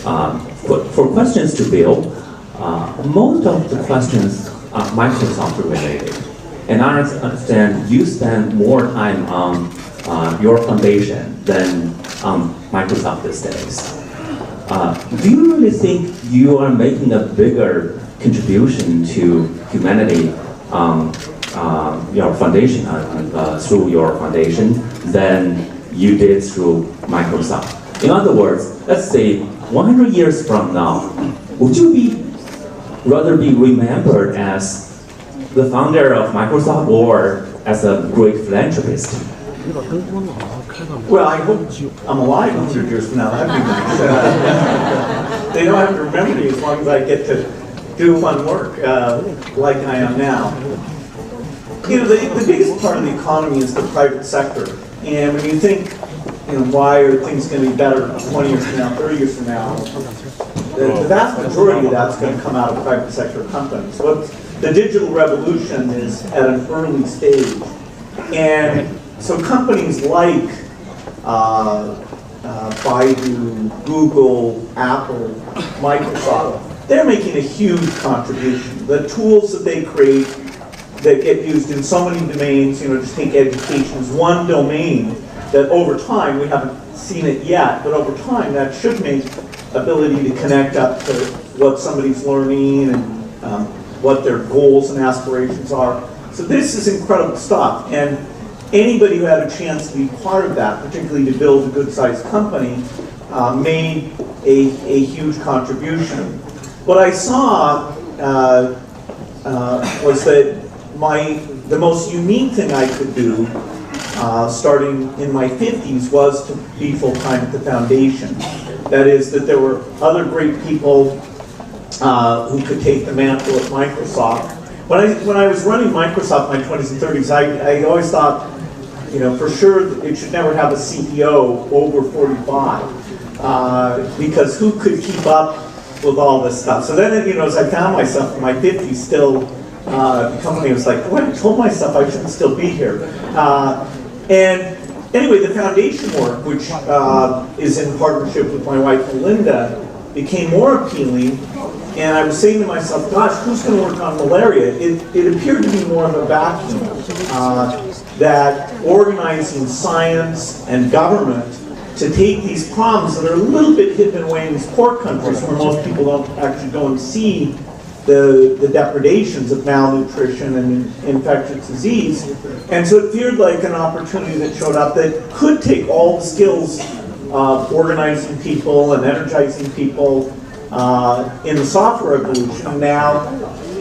For questions to Bill, most of the questions are Microsoft related. And I understand you spend more time on your foundation than on Microsoft these days. Do you really think you are making a bigger contribution to humanity your foundation through your foundation than you did through Microsoft? In other words, let's say 100 years from now, would you rather be remembered as the founder of Microsoft or as a great philanthropist? Well, I hope I'm alive 100 years from now. That'd be nice. They don't have to remember me as long as I get to do fun work like I am now. You know, the biggest part of the economy is the private sector. And when you think, why are things going to be better 20 years from now, 30 years from now, the vast majority of that's going to come out of private sector companies. The digital revolution is at an early stage. And so companies like Baidu, Google, Apple, Microsoft, they're making a huge contribution. The tools that they create that get used in so many domains, just take education as one domain that over time, we haven't seen it yet, but over time that should make ability to connect up to what somebody's learning and what their goals and aspirations are. So this is incredible stuff. And anybody who had a chance to be part of that, particularly to build a good-sized company, made a huge contribution. What I saw was that the most unique thing I could do, starting in my 50s, was to be full-time at the foundation. That is, that there were other great people who could take the mantle at Microsoft. When I was running Microsoft in my 20s and 30s, I always thought, for sure it should never have a CEO over 45, because who could keep up with all this stuff? So then, as I found myself in my 50s still, the company was like, well, I told myself I shouldn't still be here. And anyway, the foundation work, which is in partnership with my wife Melinda, became more appealing. And I was saying to myself, gosh, who's going to work on malaria? It appeared to be more of a vacuum, that organizing science and government to take these problems that are a little bit hidden away in these poor countries where most people don't actually go and see the depredations of malnutrition and infectious disease. And so it appeared like an opportunity that showed up that could take all the skills of organizing people and energizing people in the software revolution now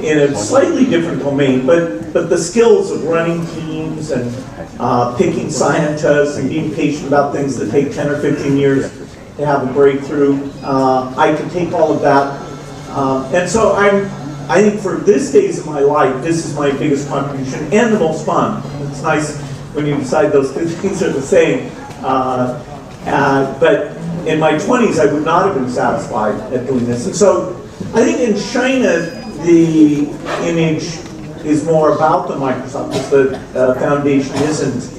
in a slightly different domain, but the skills of running teams and picking scientists and being patient about things that take 10 or 15 years to have a breakthrough. I could take all of that. And so I think for this phase of my life, this is my biggest contribution and the most fun. It's nice when you decide those two things are the same. But in my 20s, I would not have been satisfied at doing this. And so I think in China, the image is more about the Microsoft, because the foundation isn't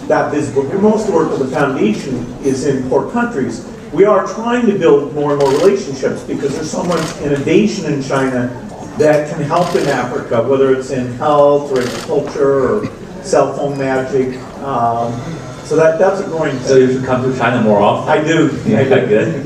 that visible. Most work of the foundation is in poor countries. We are trying to build more and more relationships because there's so much innovation in China that can help in Africa, whether it's in health or agriculture or cell phone magic. So that's a growing thing. So you should come to China more often. I do. Yeah, good.